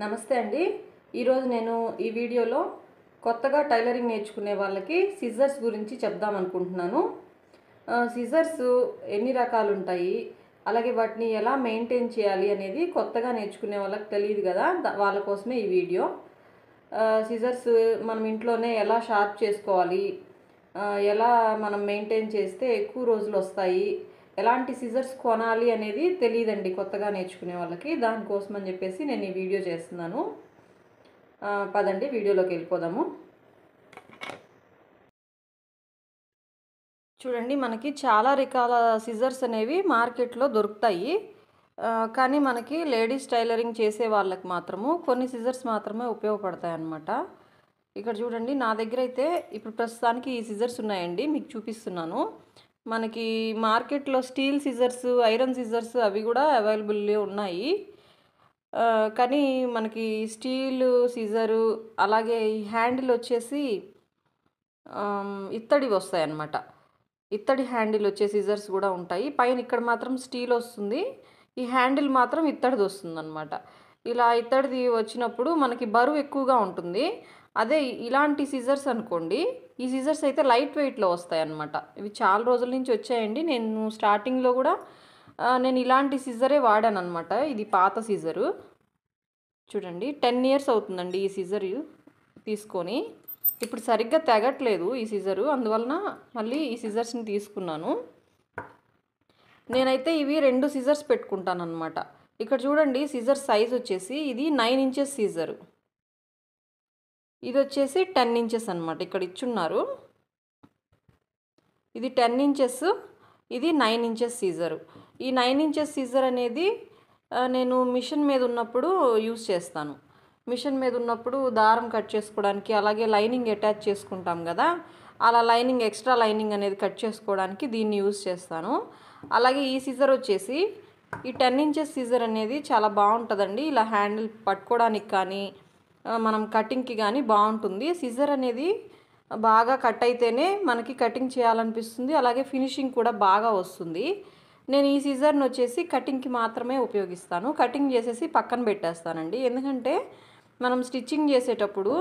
నమస్తే అండి. ఈరోజు నేను ఈ వీడియోలో కొత్తగా టైలరింగ్ నేర్చుకునే వాళ్ళకి సిజర్స్ గురించి చెప్దాం అనుకుంటున్నాను. సిజర్స్ ఎన్ని రకాలు ఉంటాయి, అలాగే వాటిని ఎలా మెయింటైన్ చేయాలి అనేది కొత్తగా నేర్చుకునే వాళ్ళకి తెలియదు కదా, వాళ్ళ కోసమే ఈ వీడియో. సిజర్స్ మనం ఇంట్లోనే ఎలా షార్ప్ చేసుకోవాలి, ఎలా మనం మెయింటైన్ చేస్తే ఎక్కువ రోజులు వస్తాయి, ఎలాంటి సిజర్స్ కొనాలి అనేది తెలియదండి కొత్తగా నేర్చుకునే వాళ్ళకి. దానికోసం అని చెప్పేసి నేను ఈ వీడియో చేస్తున్నాను. పదండి వీడియోలోకి వెళ్ళిపోదాము. చూడండి, మనకి చాలా రకాల సిజర్స్ అనేవి మార్కెట్లో దొరుకుతాయి. కానీ మనకి లేడీస్ టైలరింగ్ చేసే వాళ్ళకి మాత్రము కొన్ని సిజర్స్ మాత్రమే ఉపయోగపడతాయి అన్నమాట. ఇక్కడ చూడండి, నా దగ్గర అయితే ఇప్పుడు ప్రస్తుతానికి ఈ సిజర్స్ ఉన్నాయండి, మీకు చూపిస్తున్నాను. మనకి మార్కెట్లో స్టీల్ సిజర్స్, ఐరన్ సిజర్స్ అవి కూడా అవైలబుల్ ఉన్నాయి. కానీ మనకి స్టీల్ సిజరు, అలాగే ఈ హ్యాండిల్ వచ్చేసి ఇత్తడివి వస్తాయి అన్నమాట. ఇత్తడి హ్యాండిల్ వచ్చే సిజర్స్ కూడా ఉంటాయి. పైన ఇక్కడ మాత్రం స్టీల్ వస్తుంది, ఈ హ్యాండిల్ మాత్రం ఇత్తడిది వస్తుంది అన్నమాట. ఇలా ఇత్తడిది వచ్చినప్పుడు మనకి బరువు ఎక్కువగా ఉంటుంది. అదే ఇలాంటి సిజర్స్ అనుకోండి, ఈ సిజర్స్ అయితే లైట్ వెయిట్లో వస్తాయి అన్నమాట. ఇవి చాలా రోజుల నుంచి వచ్చాయండి. నేను స్టార్టింగ్లో కూడా నేను ఇలాంటి సిజరే వాడాను అనమాట. ఇది పాత సిజరు. చూడండి, 10 years అవుతుందండి ఈ సిజర్ తీసుకొని. ఇప్పుడు సరిగ్గా తెగట్లేదు ఈ సిజరు, అందువలన మళ్ళీ ఈ సిజర్స్ని తీసుకున్నాను. నేనైతే ఇవి 2 సిజర్స్ పెట్టుకుంటాను అనమాట. ఇక్కడ చూడండి, సిజర్ సైజ్ వచ్చేసి ఇది 9 inches సిజరు, ఇది వచ్చేసి 10 inches అనమాట. ఇక్కడ ఇచ్చున్నారు, ఇది 10 inches, ఇది 9 inches సీజరు. ఈ 9 inches సీజర్ అనేది నేను మిషన్ మీద ఉన్నప్పుడు యూస్ చేస్తాను. మిషన్ మీద ఉన్నప్పుడు దారం కట్ చేసుకోవడానికి, అలాగే లైనింగ్ అటాచ్ చేసుకుంటాం కదా, అలా లైనింగ్, ఎక్స్ట్రా లైనింగ్ అనేది కట్ చేసుకోవడానికి దీన్ని యూస్ చేస్తాను. అలాగే ఈ సిజర్ వచ్చేసి ఈ 10 inches సిజర్ అనేది చాలా బాగుంటుందండి. ఇలా హ్యాండిల్ పట్టుకోవడానికి కానీ మనం కటింగ్కి కానీ బాగుంటుంది. సిజర్ అనేది బాగా కట్ అయితేనే మనకి కటింగ్ చేయాలనిపిస్తుంది, అలాగే ఫినిషింగ్ కూడా బాగా వస్తుంది. నేను ఈ సిజర్ని వచ్చేసి కటింగ్కి మాత్రమే ఉపయోగిస్తాను. కటింగ్ చేసేసి పక్కన పెట్టేస్తానండి. ఎందుకంటే మనం స్టిచ్చింగ్ చేసేటప్పుడు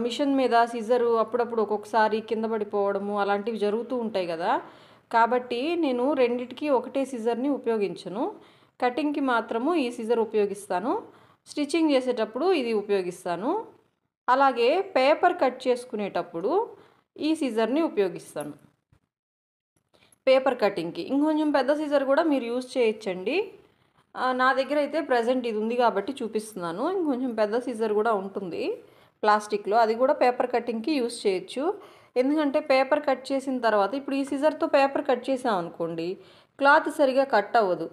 మిషన్ మీద సిజరు అప్పుడప్పుడు ఒక్కొక్కసారి కింద పడిపోవడము అలాంటివి జరుగుతూ ఉంటాయి కదా, కాబట్టి నేను రెండిటికి ఒకటే సిజర్ని ఉపయోగించను. కటింగ్కి మాత్రము ఈ సిజర్ ఉపయోగిస్తాను, స్టిచ్చింగ్ చేసేటప్పుడు ఇది ఉపయోగిస్తాను. అలాగే పేపర్ కట్ చేసుకునేటప్పుడు ఈ సిజర్ని ఉపయోగిస్తాను పేపర్ కటింగ్కి. ఇంకొంచెం పెద్ద సిజర్ కూడా మీరు యూజ్ చేయొచ్చండి. నా దగ్గర అయితే ప్రజెంట్ ఇది ఉంది కాబట్టి చూపిస్తున్నాను. ఇంకొంచెం పెద్ద సిజర్ కూడా ఉంటుంది ప్లాస్టిక్లో, అది కూడా పేపర్ కటింగ్కి యూజ్ చేయొచ్చు. ఎందుకంటే పేపర్ కట్ చేసిన తర్వాత ఇప్పుడు ఈ సిజర్తో పేపర్ కట్ చేసాం అనుకోండి, క్లాత్ సరిగా కట్ అవ్వదు.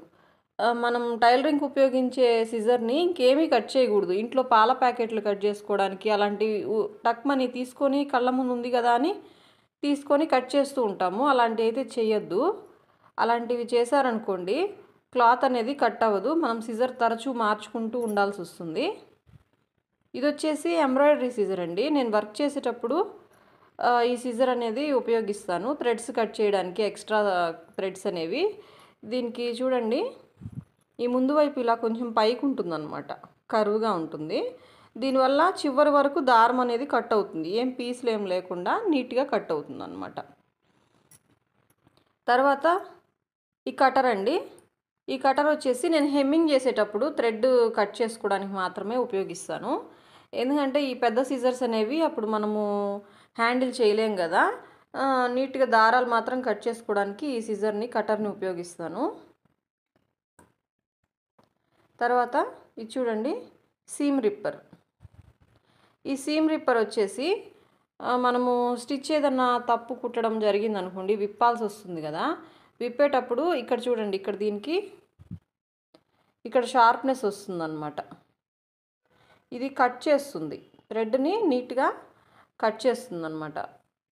మనం టైలరింగ్కి ఉపయోగించే సిజర్ని ఇంకేమీ కట్ చేయకూడదు. ఇంట్లో పాల ప్యాకెట్లు కట్ చేసుకోవడానికి అలాంటివి టక్మని తీసుకొని కళ్ళ ముందు ఉంది కదా అని తీసుకొని కట్ చేస్తూ ఉంటాము, అలాంటివి అయితే చేయొద్దు. అలాంటివి చేశారనుకోండి క్లాత్ అనేది కట్ అవ్వదు, మనం సిజర్ తరచూ మార్చుకుంటూ ఉండాల్సి వస్తుంది. ఇది వచ్చేసి ఎంబ్రాయిడరీ సిజర్ అండి. నేను వర్క్ చేసేటప్పుడు ఈ సిజర్ అనేది ఉపయోగిస్తాను థ్రెడ్స్ కట్ చేయడానికి, ఎక్స్ట్రా థ్రెడ్స్ అనేవి. దీనికి చూడండి, ఈ ముందు వైపు ఇలా కొంచెం పైకి ఉంటుందన్నమాట, కరువుగా ఉంటుంది. దీనివల్ల చివరి వరకు దారం అనేది కట్ అవుతుంది, ఏం పీసులు ఏం లేకుండా నీట్గా కట్ అవుతుంది అన్నమాట. తర్వాత ఈ కటర్ అండి. ఈ కటర్ వచ్చేసి నేను హెమ్మింగ్ చేసేటప్పుడు థ్రెడ్ కట్ చేసుకోవడానికి మాత్రమే ఉపయోగిస్తాను. ఎందుకంటే ఈ పెద్ద సిజర్స్ అనేవి అప్పుడు మనము హ్యాండిల్ చేయలేం కదా, నీట్గా దారాలు మాత్రం కట్ చేసుకోవడానికి ఈ సిజర్ని, కటర్ని ఉపయోగిస్తాను. తర్వాత ఇది చూడండి, సీమ్ రిప్పర్. ఈ సీమ్ రిప్పర్ వచ్చేసి మనము స్టిచ్ ఏదన్నా తప్పు కుట్టడం జరిగిందనుకోండి, విప్పాల్సి వస్తుంది కదా, విప్పేటప్పుడు ఇక్కడ చూడండి, ఇక్కడ దీనికి ఇక్కడ షార్ప్నెస్ వస్తుందన్నమాట. ఇది కట్ చేస్తుంది, థ్రెడ్ని నీట్గా కట్ చేస్తుంది అన్నమాట.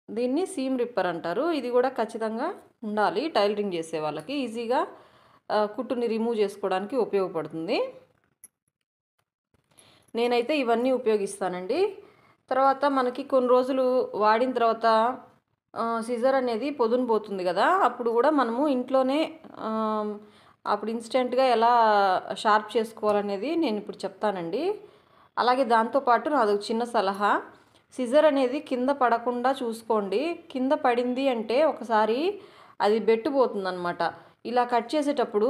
దీన్ని సీమ్ రిప్పర్ అంటారు. ఇది కూడా ఖచ్చితంగా ఉండాలి టైలరింగ్ చేసే వాళ్ళకి, ఈజీగా కుట్టుని రిమూవ్ చేసుకోవడానికి ఉపయోగపడుతుంది. నేనైతే ఇవన్నీ ఉపయోగిస్తానండి. తర్వాత మనకి కొన్ని రోజులు వాడిన తర్వాత సిజర్ అనేది పొదును పోతుంది కదా, అప్పుడు కూడా మనము ఇంట్లోనే అప్పుడు ఇన్స్టెంట్గా ఎలా షార్ప్ చేసుకోవాలనేది నేను ఇప్పుడు చెప్తానండి. అలాగే దాంతోపాటు నాది ఒక చిన్న సలహా, సిజర్ అనేది కింద పడకుండా చూసుకోండి. కింద పడింది అంటే ఒకసారి అది బెట్టుపోతుందనమాట. ఇలా కట్ చేసేటప్పుడు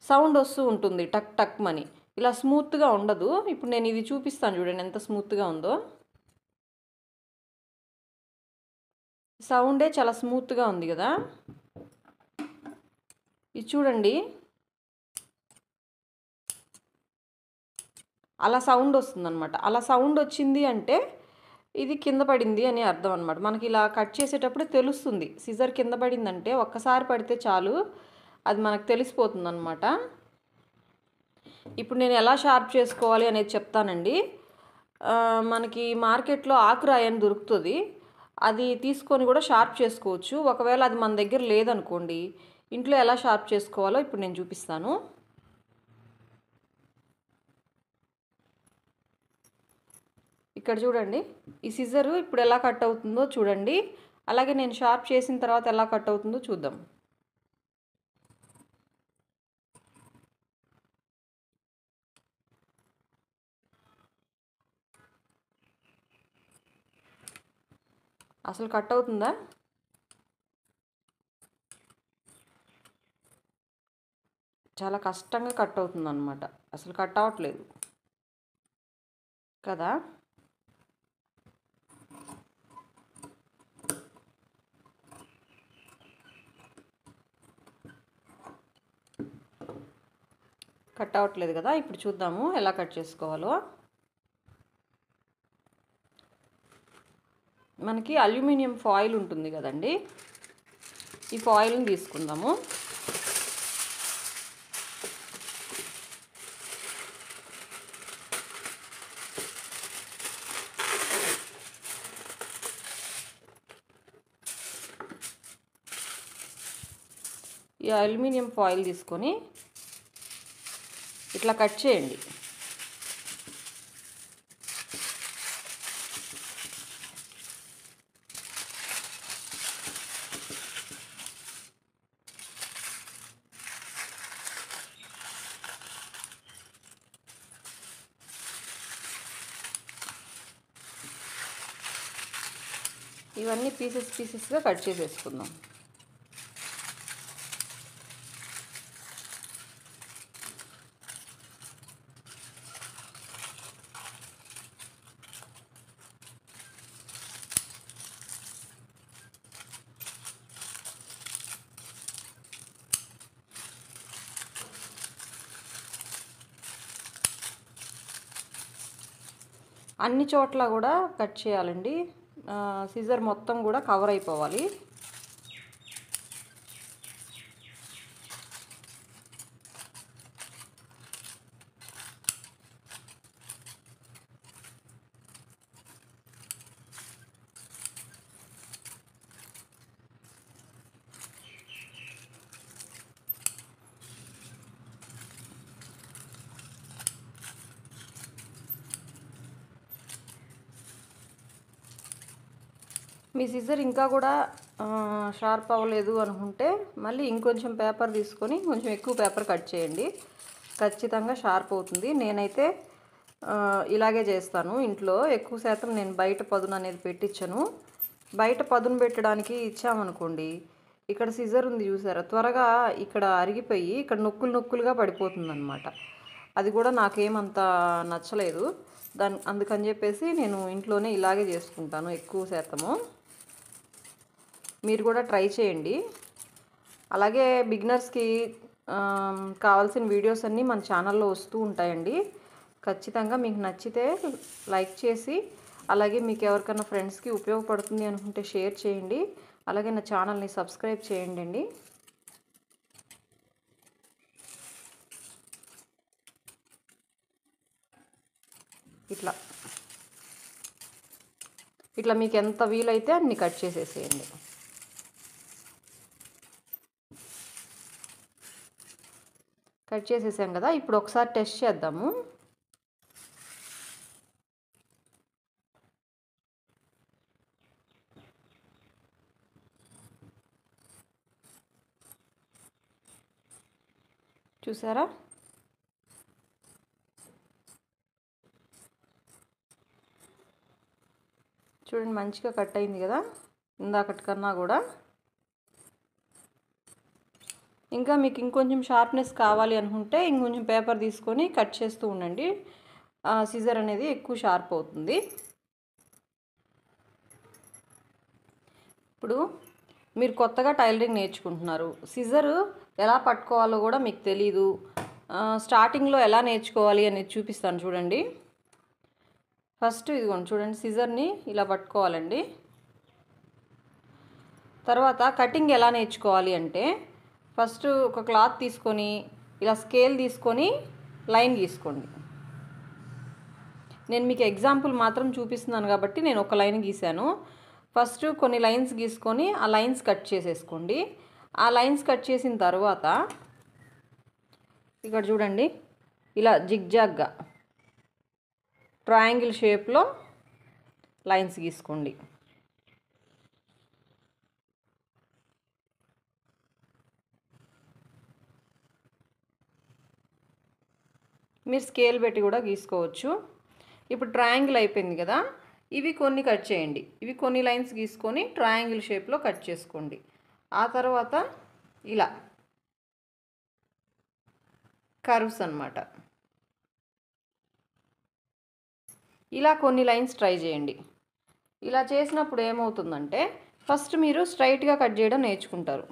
సౌండ్ వస్తూ ఉంటుంది టక్ టక్ మని. ఇలా స్మూత్గా ఉండదు. ఇప్పుడు నేను ఇది చూపిస్తాను చూడండి ఎంత స్మూత్గా ఉందో. సౌండే చాలా స్మూత్గా ఉంది కదా. ఇది చూడండి, అలా సౌండ్ వస్తుందన్నమాట. అలా సౌండ్ వచ్చింది అంటే ఇది కింద పడింది అని అర్థం అనమాట. మనకి ఇలా కట్ చేసేటప్పుడు తెలుస్తుంది. సిజర్ కింద పడిందంటే ఒక్కసారి పడితే చాలు, అది మనకు తెలిసిపోతుంది అనమాట. ఇప్పుడు నేను ఎలా షార్ప్ చేసుకోవాలి అనేది చెప్తానండి. మనకి మార్కెట్లో ఆకురాయి అని దొరుకుతుంది. అది తీసుకొని కూడా షార్ప్ చేసుకోవచ్చు. ఒకవేళ అది మన దగ్గర లేదనుకోండి, ఇంట్లో ఎలా షార్ప్ చేసుకోవాలో ఇప్పుడు నేను చూపిస్తాను. ఇక్కడ చూడండి, ఈ సిజరు ఇప్పుడు ఎలా కట్ అవుతుందో చూడండి. అలాగే నేను షార్ప్ చేసిన తర్వాత ఎలా కట్ అవుతుందో చూద్దాం. అసలు కట్ అవుతుందా? చాలా కష్టంగా కట్ అవుతుంది అనమాట. అసలు కట్ అవ్వట్లేదు కదా. కట్ అవ్వట్లేదు కదా. ఇప్పుడు చూద్దాము ఎలా కట్ చేసుకోవాలో. మనకి అల్యూమినియం ఫాయిల్ ఉంటుంది కదండి, ఈ ఫాయిల్ని తీసుకుందాము. ఈ అల్యూమినియం ఫాయిల్ తీసుకొని ఇట్లా కట్ చేయండి. ఇవన్నీ పీసెస్గా కట్ చేసేసుకుందాం. అన్ని చోట్ల కూడా కట్ చేయాలండి. సిజర్ మొత్తం కూడా కవర్ అయిపోవాలి. మీ సిజర్ ఇంకా కూడా షార్ప్ అవ్వలేదు అనుకుంటే మళ్ళీ ఇంకొంచెం పేపర్ తీసుకొని కొంచెం ఎక్కువ పేపర్ కట్ చేయండి, ఖచ్చితంగా షార్ప్ అవుతుంది. నేనైతే ఇలాగే చేస్తాను ఇంట్లో. ఎక్కువ శాతం నేను బయట పదును అనేది పెట్టించను. బయట పదును పెట్టడానికి ఇచ్చామనుకోండి, ఇక్కడ సిజర్ ఉంది చూసారా, త్వరగా ఇక్కడ అరిగిపోయి ఇక్కడ నొక్కులుగా పడిపోతుంది అనమాట. అది కూడా నాకేమంత నచ్చలేదు. అందుకని చెప్పేసి నేను ఇంట్లోనే ఇలాగే చేసుకుంటాను ఎక్కువ శాతము. మీరు కూడా ట్రై చేయండి. అలాగే బిగినర్స్కి కావాల్సిన వీడియోస్ అన్నీ మన ఛానల్లో వస్తూ ఉంటాయండి. ఖచ్చితంగా మీకు నచ్చితే లైక్ చేసి, అలాగే మీకు ఎవరికైనా ఫ్రెండ్స్కి ఉపయోగపడుతుంది అనుకుంటే షేర్ చేయండి. అలాగే నా ఛానల్ని సబ్స్క్రైబ్ చేయండి అండి. ఇట్లా మీకు ఎంత వీలైతే అన్ని కట్ చేసేసేయండి. కట్ చేసేసాం కదా. ఇప్పుడు ఒకసారి టెస్ట్ చేద్దాము. చూసారా? చూడండి మంచిగా కట్ అయింది కదా ఇందాకటి కన్నా కూడా. ఇంకా మీకు ఇంకొంచెం షార్ప్నెస్ కావాలి అనుకుంటే ఇంకొంచెం పేపర్ తీసుకొని కట్ చేస్తూ ఉండండి. సిజర్ అనేది ఎక్కువ షార్ప్ అవుతుంది. ఇప్పుడు మీరు కొత్తగా టైలరింగ్ నేర్చుకుంటున్నారు, సిజర్ ఎలా పట్టుకోవాలో కూడా మీకు తెలీదు, స్టార్టింగ్లో ఎలా నేర్చుకోవాలి అనేది చూపిస్తాను చూడండి. ఫస్ట్ ఇదిగోండి చూడండి, సిజర్ని ఇలా పట్టుకోవాలండి. తర్వాత కటింగ్ ఎలా నేర్చుకోవాలి అంటే ఫస్ట్ ఒక క్లాత్ తీసుకొని ఇలా స్కేల్ తీసుకొని లైన్ గీసుకోండి. నేను మీకు ఎగ్జాంపుల్ మాత్రం చూపిస్తున్నాను కాబట్టి నేను ఒక లైన్ గీసాను. ఫస్ట్ కొన్ని లైన్స్ గీసుకొని ఆ లైన్స్ కట్ చేసేసుకోండి. ఆ లైన్స్ కట్ చేసిన తర్వాత ఇక్కడ చూడండి ఇలా జిగ్జాగ్గా ట్రయాంగిల్ షేప్లో లైన్స్ గీసుకోండి. మీరు స్కేల్ పెట్టి కూడా గీసుకోవచ్చు. ఇప్పుడు ట్రయాంగిల్ అయిపోయింది కదా, ఇవి కొన్ని కట్ చేయండి. ఇవి కొన్ని లైన్స్ గీసుకొని ట్రయాంగిల్ షేప్లో కట్ చేసుకోండి. ఆ తర్వాత ఇలా కర్వ్స్ అన్నమాట. ఇలా కొన్ని లైన్స్ ట్రై చేయండి. ఇలా చేసినప్పుడు ఏమవుతుందంటే ఫస్ట్ మీరు స్ట్రైట్గా కట్ చేయడం నేర్చుకుంటారు.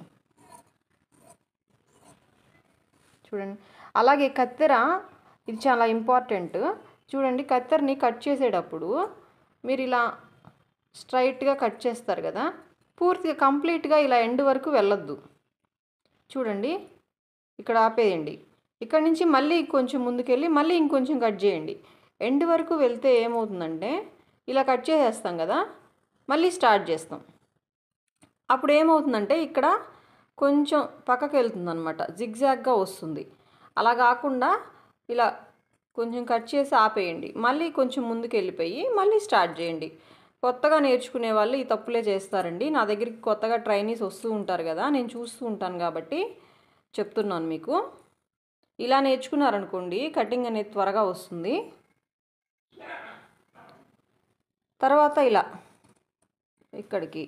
చూడండి, అలాగే కత్తెర, ఇది చాలా ఇంపార్టెంట్. చూడండి, కత్తెరని కట్ చేసేటప్పుడు మీరు ఇలా స్ట్రైట్గా కట్ చేస్తారు కదా, పూర్తిగా కంప్లీట్గా ఇలా ఎండ్ వరకు వెళ్ళొద్దు. చూడండి, ఇక్కడ ఆపేయండి. ఇక్కడ నుంచి మళ్ళీ కొంచెం ముందుకెళ్ళి మళ్ళీ ఇంకొంచెం కట్ చేయండి. ఎండ్ వరకు వెళ్తే ఏమవుతుందంటే ఇలా కట్ చేసేస్తాం కదా, మళ్ళీ స్టార్ట్ చేస్తాం. అప్పుడు ఏమవుతుందంటే ఇక్కడ కొంచెం పక్కకి వెళ్తుంది అనమాట, జిగ్జాగ్గా వస్తుంది. అలా కాకుండా ఇలా కొంచెం కట్ చేసి ఆపేయండి, మళ్ళీ కొంచెం ముందుకు వెళ్ళిపోయి మళ్ళీ స్టార్ట్ చేయండి. కొత్తగా నేర్చుకునే వాళ్ళు ఈ తప్పులే చేస్తారండి. నా దగ్గరికి కొత్తగా ట్రైనీస్ వస్తూ ఉంటారు కదా, నేను చూస్తూ ఉంటాను కాబట్టి చెప్తున్నాను మీకు. ఇలా నేర్చుకున్నారనుకోండి కటింగ్ అనేది త్వరగా వస్తుంది. తర్వాత ఇలా ఇక్కడికి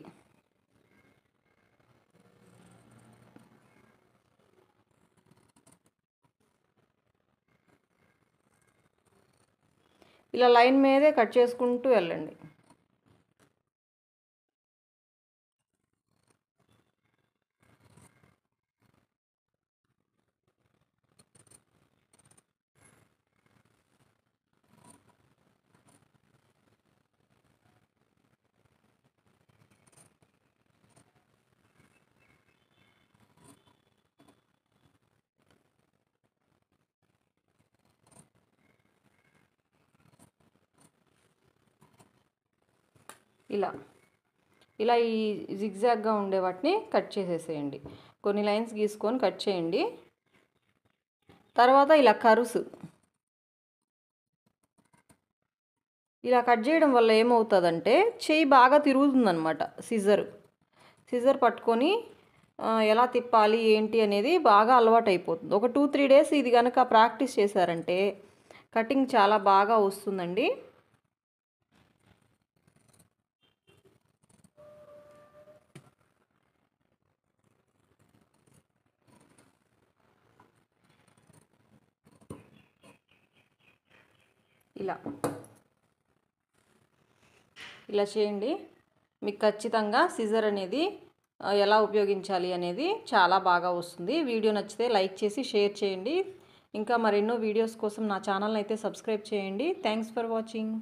ఇలా లైన్ మీదే కట్ చేసుకుంటూ వెళ్ళండి. ఇలా ఈ జిగ్జాగ్గా ఉండే వాటిని కట్ చేసేసేయండి. కొన్ని లైన్స్ గీసుకొని కట్ చేయండి. తర్వాత ఇలా కర్వ్స్ ఇలా కట్ చేయడం వల్ల ఏమవుతుందంటే చెయ్యి బాగా తిరుగుతుందన్నమాట. సిజర్ పట్టుకొని ఎలా తిప్పాలి ఏంటి అనేది బాగా అలవాటు అయిపోతుంది. ఒక 2-3 డేస్ ఇది కనుక ప్రాక్టీస్ చేశారంటే కటింగ్ చాలా బాగా వస్తుందండి. ఇలా చేయండి, మీకు ఖచ్చితంగా సిజర్ అనేది ఎలా ఉపయోగించాలి అనేది చాలా బాగా వస్తుంది. వీడియో నచ్చితే లైక్ చేసి షేర్ చేయండి. ఇంకా మరెన్నో వీడియోస్ కోసం నా ఛానల్ని అయితే సబ్స్క్రైబ్ చేయండి. Thanks for watching.